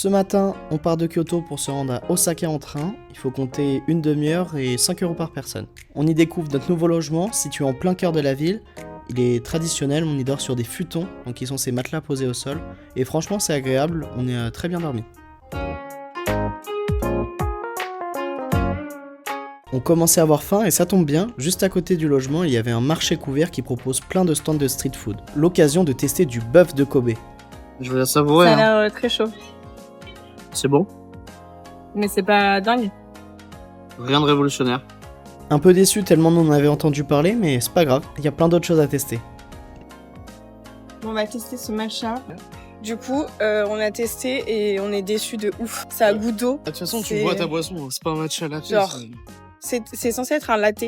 Ce matin, on part de Kyoto pour se rendre à Osaka en train. Il faut compter une demi-heure et 5 € par personne. On y découvre notre nouveau logement situé en plein cœur de la ville. Il est traditionnel, on y dort sur des futons, donc qui sont ces matelas posés au sol. Et franchement, c'est agréable, on est très bien dormi. On commençait à avoir faim et ça tombe bien, juste à côté du logement, il y avait un marché couvert qui propose plein de stands de street food. L'occasion de tester du bœuf de Kobe. Je vais la savourer. Ça a l'air très chaud. C'est bon. Mais c'est pas dingue. Rien de révolutionnaire. Un peu déçu tellement on en avait entendu parler, mais c'est pas grave, il y a plein d'autres choses à tester. On va tester ce matcha. Du coup, on a testé et on est déçus de ouf. Ça a goût d'eau. De toute façon, tu C'est- bois ta boisson, c'est pas un matcha latte. Genre. C'est censé être un latte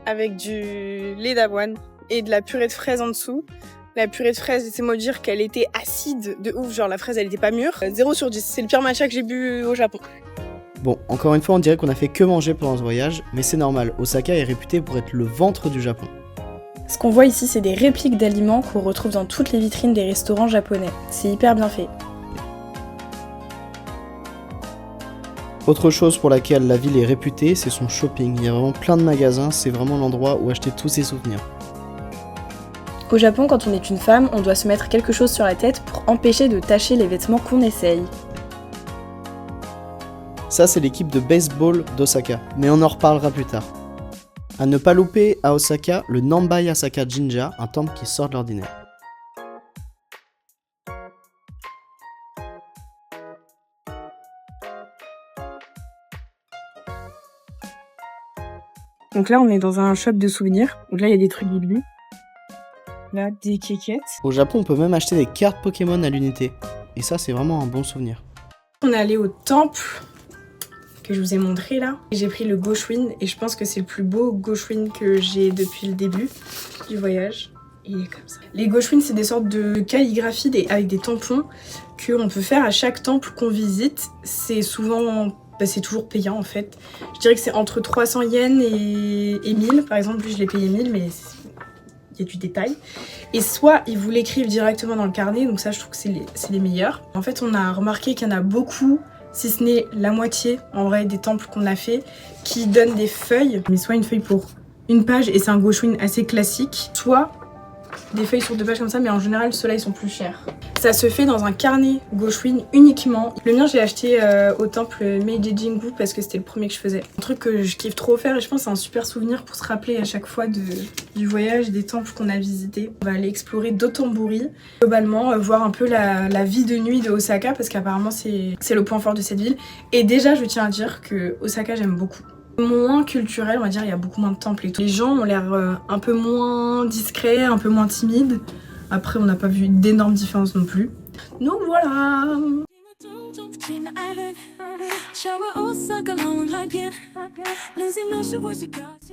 avec du lait d'avoine et de la purée de fraises en dessous. La purée de fraises, laissez-moi dire qu'elle était acide de ouf. Genre la fraise, elle était pas mûre. 0 sur 10. C'est le pire matcha que j'ai bu au Japon. Bon, encore une fois, on dirait qu'on a fait que manger pendant ce voyage, mais c'est normal, Osaka est réputé pour être le ventre du Japon. Ce qu'on voit ici, c'est des répliques d'aliments qu'on retrouve dans toutes les vitrines des restaurants japonais. C'est hyper bien fait. Autre chose pour laquelle la ville est réputée, c'est son shopping. Il y a vraiment plein de magasins, c'est vraiment l'endroit où acheter tous ses souvenirs. Au Japon, quand on est une femme, on doit se mettre quelque chose sur la tête pour empêcher de tacher les vêtements qu'on essaye. Ça, c'est l'équipe de baseball d'Osaka, mais on en reparlera plus tard. À ne pas louper, à Osaka, le Nambai Asaka Jinja, un temple qui sort de l'ordinaire. Donc là, on est dans un shop de souvenirs. Donc là, il y a des trucs Ghibli. Là, des kékettes. Au Japon, on peut même acheter des cartes Pokémon à l'unité. Et ça, c'est vraiment un bon souvenir. On est allé au temple que je vous ai montré là. J'ai pris le Goshuin et je pense que c'est le plus beau Goshuin que j'ai depuis le début du voyage. Il est comme ça. Les Goshuin, c'est des sortes de calligraphie avec des tampons qu'on peut faire à chaque temple qu'on visite. C'est souvent... c'est toujours payant en fait. Je dirais que c'est entre 300 yens et 1000. Par exemple, lui je l'ai payé 1000, mais il y a du détail. Et soit ils vous l'écrivent directement dans le carnet, donc ça je trouve que c'est les meilleurs. En fait, on a remarqué qu'il y en a beaucoup, si ce n'est la moitié en vrai des temples qu'on a fait, qui donnent des feuilles, mais soit une feuille pour une page et c'est un Goshuin assez classique, soit des feuilles sur 2 pages comme ça, mais en général ceux-là ils sont plus chers. Ça se fait dans un carnet Goshuin uniquement. Le mien j'ai acheté au temple Meiji Jingu parce que c'était le premier que je faisais. Un truc que je kiffe trop faire et je pense que c'est un super souvenir pour se rappeler à chaque fois du voyage, des temples qu'on a visités. On va aller explorer Dotonbori, globalement voir un peu la vie de nuit de Osaka parce qu'apparemment c'est le point fort de cette ville. Et déjà je tiens à dire que Osaka j'aime beaucoup. Moins culturel, on va dire, il y a beaucoup moins de temples et tout. Les gens ont l'air un peu moins discrets, un peu moins timides. Après, on n'a pas vu d'énormes différences non plus. Donc voilà.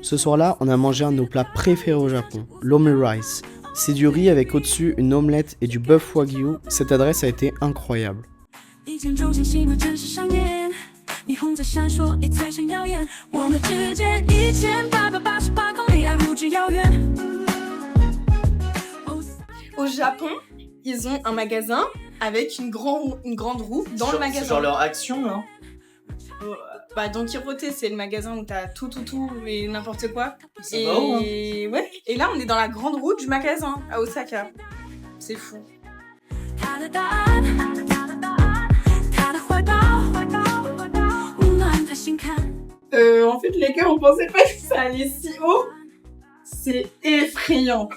Ce soir-là, on a mangé un de nos plats préférés au Japon, l'omurice. C'est du riz avec au-dessus une omelette et du bœuf wagyu. Cette adresse a été incroyable. Au Japon, ils ont un magasin avec une grande roue dans le magasin. C'est genre leur action, hein. Bah, Don Quirote, c'est le magasin où t'as tout et n'importe quoi. C'est Et marrant, hein. ouais. Et là, on est dans la grande roue du magasin à Osaka. C'est fou. En fait, les gars, on pensait pas que ça allait si haut. C'est effrayant.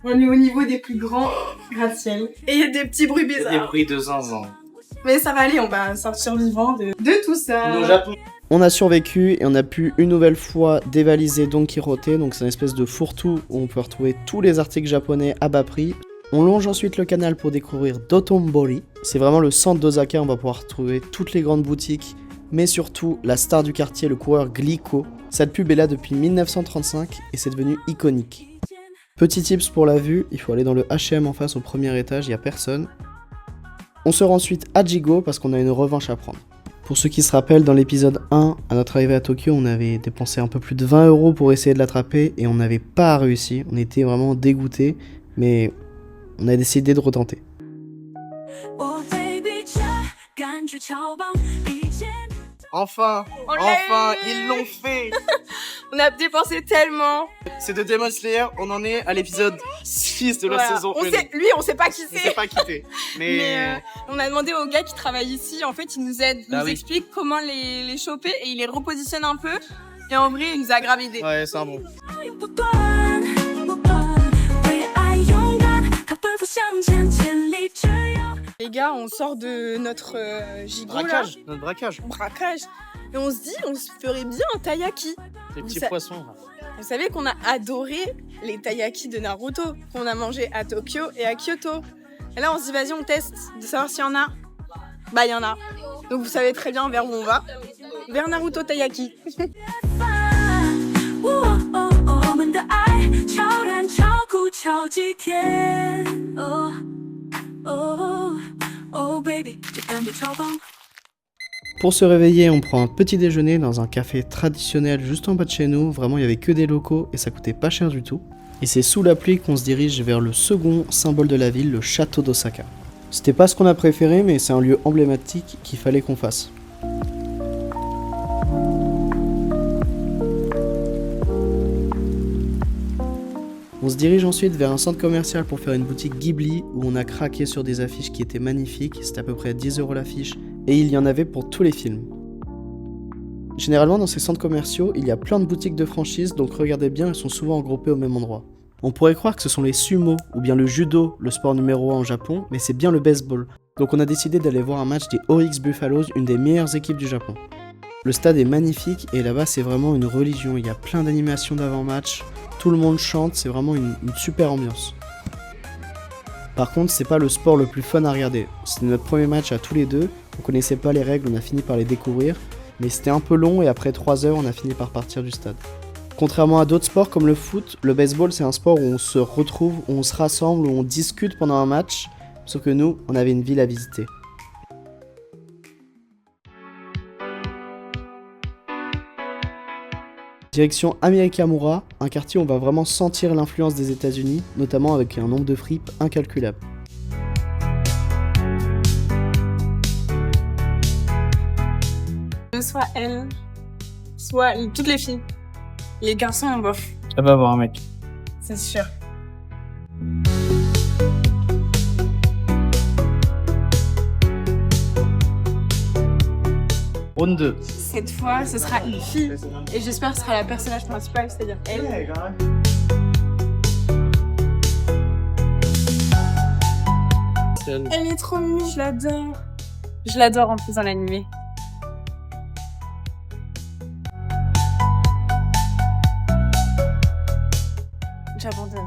On est au niveau des plus grands gratte-ciel. Et il y a des petits bruits bizarres. Des bruits de zinzin. Mais ça va aller, on va sortir vivant de tout ça. Au Japon. On a survécu et on a pu une nouvelle fois dévaliser Don Quirote, donc c'est une espèce de fourre-tout où on peut retrouver tous les articles japonais à bas prix. On longe ensuite le canal pour découvrir Dotonbori. C'est vraiment le centre d'Osaka, on va pouvoir retrouver toutes les grandes boutiques, mais surtout la star du quartier, le coureur Glico. Cette pub est là depuis 1935 et c'est devenu iconique. Petit tips pour la vue, il faut aller dans le H&M en face au premier étage, il n'y a personne. On se rend ensuite à Jigo parce qu'on a une revanche à prendre. Pour ceux qui se rappellent, dans l'épisode 1, à notre arrivée à Tokyo, on avait dépensé un peu plus de 20 € pour essayer de l'attraper et on n'avait pas réussi. On était vraiment dégoûtés, mais on a décidé de retenter. Enfin, On l'a enfin, eu. ils l'ont fait. On a dépensé tellement. C'est de Demon Slayer, on en est à l'épisode 6 de la Voilà. saison 1. Lui, on sait pas qui Je sais c'est. pas qui c'est. Mais on a demandé au gars qui travaille ici, en fait, il nous aide, il Bah nous oui. explique comment les choper et il les repositionne un peu. Et en vrai, il nous a grave aidé. Ouais, c'est un bon. Les gars, on sort de notre gigot Braquage, notre braquage. là, braquage, et on se dit, on se ferait bien un taiyaki. Les petits sa- poissons. là. Vous savez qu'on a adoré les taiyaki de Naruto, qu'on a mangé à Tokyo et à Kyoto. Et là, on se dit, vas-y, on teste de savoir s'il y en a. Bah, il y en a. Donc, vous savez très bien vers où on va. Vers Naruto Taiyaki. Pour se réveiller, on prend un petit déjeuner dans un café traditionnel juste en bas de chez nous. Vraiment, il y avait que des locaux et ça coûtait pas cher du tout. Et c'est sous la pluie qu'on se dirige vers le second symbole de la ville, le château d'Osaka. C'était pas ce qu'on a préféré, mais c'est un lieu emblématique qu'il fallait qu'on fasse. On se dirige ensuite vers un centre commercial pour faire une boutique Ghibli où on a craqué sur des affiches qui étaient magnifiques. C'était à peu près 10 € l'affiche et il y en avait pour tous les films. Généralement dans ces centres commerciaux, il y a plein de boutiques de franchises, donc regardez bien, elles sont souvent regroupées au même endroit. On pourrait croire que ce sont les sumo ou bien le judo, le sport numéro 1 en Japon, mais c'est bien le baseball. Donc on a décidé d'aller voir un match des OX Buffaloes, une des meilleures équipes du Japon. Le stade est magnifique et là-bas c'est vraiment une religion, il y a plein d'animations d'avant-match, tout le monde chante, c'est vraiment une super ambiance. Par contre, c'est pas le sport le plus fun à regarder. C'était notre premier match à tous les deux, on connaissait pas les règles, on a fini par les découvrir, mais c'était un peu long et après 3 heures, on a fini par partir du stade. Contrairement à d'autres sports comme le foot, le baseball c'est un sport où on se retrouve, où on se rassemble, où on discute pendant un match, sauf que nous, on avait une ville à visiter. Direction Amerikamura, un quartier où on va vraiment sentir l'influence des États-Unis, notamment avec un nombre de fripes incalculable. Soit elle, soit toutes les filles. Les garçons, en bof, Ça va avoir un mec. c'est sûr. Round 2. Cette fois, ce sera une fille. Et j'espère que ce sera la personnage principale, c'est-à-dire elle. Elle est trop mimi, je l'adore. Je l'adore en faisant l'animé. J'abandonne.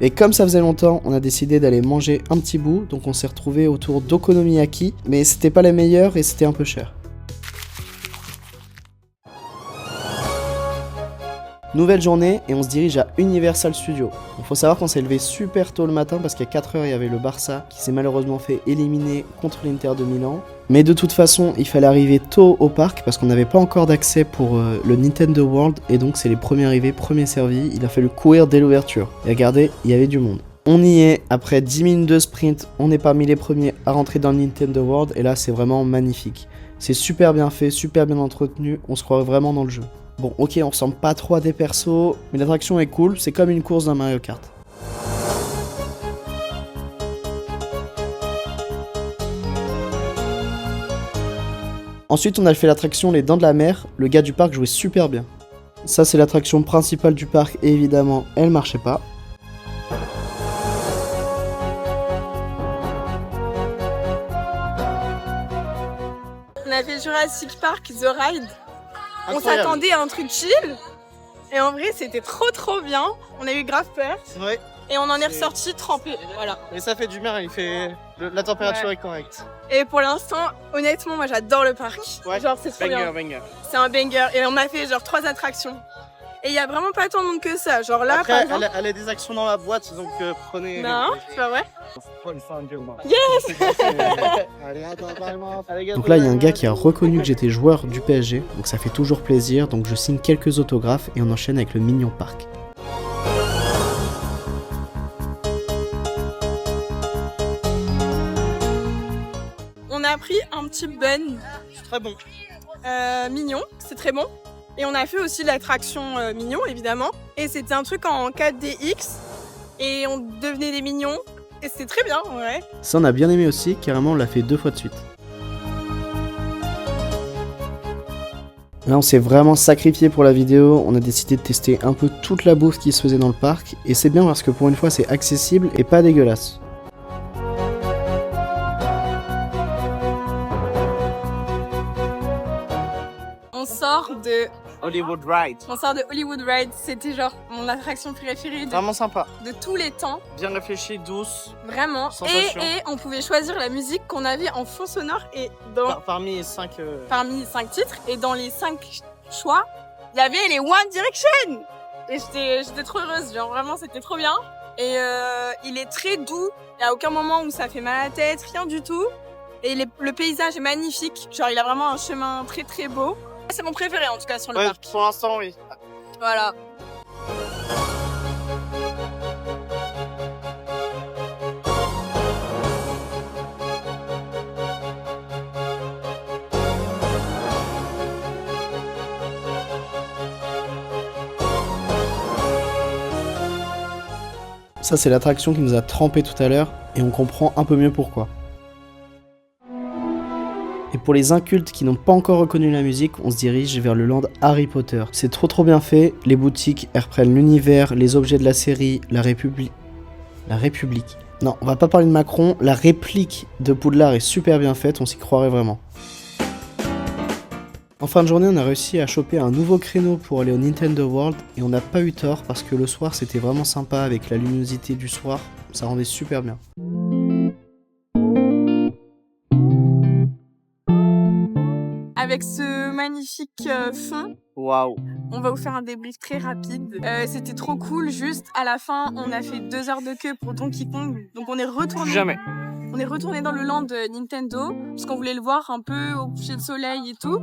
Et comme ça faisait longtemps, on a décidé d'aller manger un petit bout, donc on s'est retrouvé autour d'Okonomiyaki, mais c'était pas les meilleurs et c'était un peu cher. Nouvelle journée et on se dirige à Universal Studios. Il faut savoir qu'on s'est levé super tôt le matin parce qu'à 4h il y avait le Barça qui s'est malheureusement fait éliminer contre l'Inter de Milan. Mais de toute façon il fallait arriver tôt au parc parce qu'on n'avait pas encore d'accès pour le Nintendo World et donc c'est les premiers arrivés, premiers servis. Il a fallu courir dès l'ouverture. Et regardez, il y avait du monde. On y est, après 10 minutes de sprint, on est parmi les premiers à rentrer dans le Nintendo World et là c'est vraiment magnifique. C'est super bien fait, super bien entretenu, on se croirait vraiment dans le jeu. Bon, ok, on ressemble pas trop à des persos, mais l'attraction est cool, c'est comme une course d'un Mario Kart. Ensuite, on a fait l'attraction Les Dents de la Mer, le gars du parc jouait super bien. Ça, c'est l'attraction principale du parc, et évidemment, elle marchait pas. On a fait Jurassic Park The Ride. On Incroyable. s'attendait à un truc chill. Et en vrai, c'était trop bien. On a eu grave peur. C'est vrai. Et on en est C'est- ressorti trempé. Voilà. Mais ça fait du bien, il fait. La température Ouais. est correcte. Et pour l'instant, honnêtement, moi j'adore le parc. Ouais. Genre, c'est trop bien. Banger. C'est un banger. Et on a fait genre 3 attractions. Et il y a vraiment pas tant de monde que ça. Genre là, par Après, exemple. elle a des actions dans la boîte, donc prenez. Non, c'est pas vrai. Donc là, il y a un gars qui a reconnu que j'étais joueur du PSG, donc ça fait toujours plaisir, donc je signe quelques autographes et on enchaîne avec le Minion Park. a pris un petit bun Très bon. mignon, c'est très bon. Et on a fait aussi l'attraction mignon, évidemment. Et c'était un truc en 4DX. Et on devenait des mignons. Et c'était très bien, ouais. Ça, on a bien aimé aussi, carrément, on l'a fait 2 fois de suite. Là, on s'est vraiment sacrifié pour la vidéo, on a décidé de tester un peu toute la bouffe qui se faisait dans le parc, et c'est bien parce que pour une fois, c'est accessible et pas dégueulasse. On sort de Hollywood Ride. Hollywood Ride. C'était genre mon attraction préférée Vraiment sympa. de tous les temps. Bien réfléchi, douce. Vraiment. Sensation. Et on pouvait choisir la musique qu'on avait en fond sonore et Parmi 5... parmi 5 titres. Et dans les 5 choix, il y avait les One Direction. Et j'étais trop heureuse. Genre vraiment, c'était trop bien. Et il est très doux. Il n'y a aucun moment où ça fait mal à la tête, rien du tout. Et le paysage est magnifique. Genre, il a vraiment un chemin très très beau. C'est mon préféré en tout cas sur le Ouais, parc. pour l'instant, oui. Voilà. Ça, c'est l'attraction qui nous a trempé tout à l'heure, et on comprend un peu mieux pourquoi. Et pour les incultes qui n'ont pas encore reconnu la musique, on se dirige vers le land Harry Potter. C'est trop bien fait, les boutiques, elles reprennent l'univers, les objets de la série, la République... Non, on va pas parler de Macron, la réplique de Poudlard est super bien faite, on s'y croirait vraiment. En fin de journée, on a réussi à choper un nouveau créneau pour aller au Nintendo World, et on n'a pas eu tort parce que le soir c'était vraiment sympa avec la luminosité du soir, ça rendait super bien. Avec ce magnifique fond, Waouh. on va vous faire un débrief très rapide. C'était trop cool, juste à la fin, on a fait 2 heures de queue pour Donkey Kong. Donc on est retourné. Jamais. On est retourné dans le land de Nintendo parce qu'on voulait le voir un peu au coucher de soleil et tout.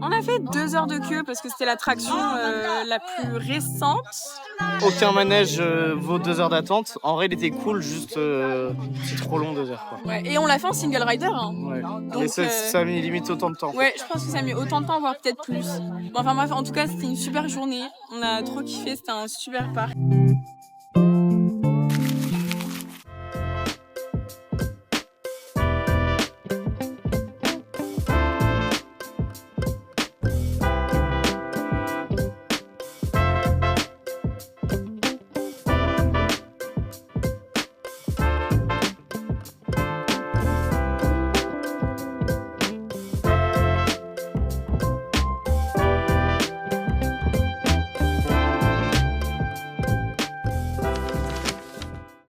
On a fait 2 heures de queue parce que c'était l'attraction la plus récente. Aucun manège vaut 2 heures d'attente. En vrai, il était cool, juste c'est trop long 2 heures. Quoi. Ouais, et on l'a fait en single rider. Hein. Ouais. Donc, Et ça a mis limite autant de temps. Ouais, je pense que ça a mis autant de temps, voire peut-être plus. Bon, enfin bref, en tout cas, c'était une super journée. On a trop kiffé, c'était un super parc.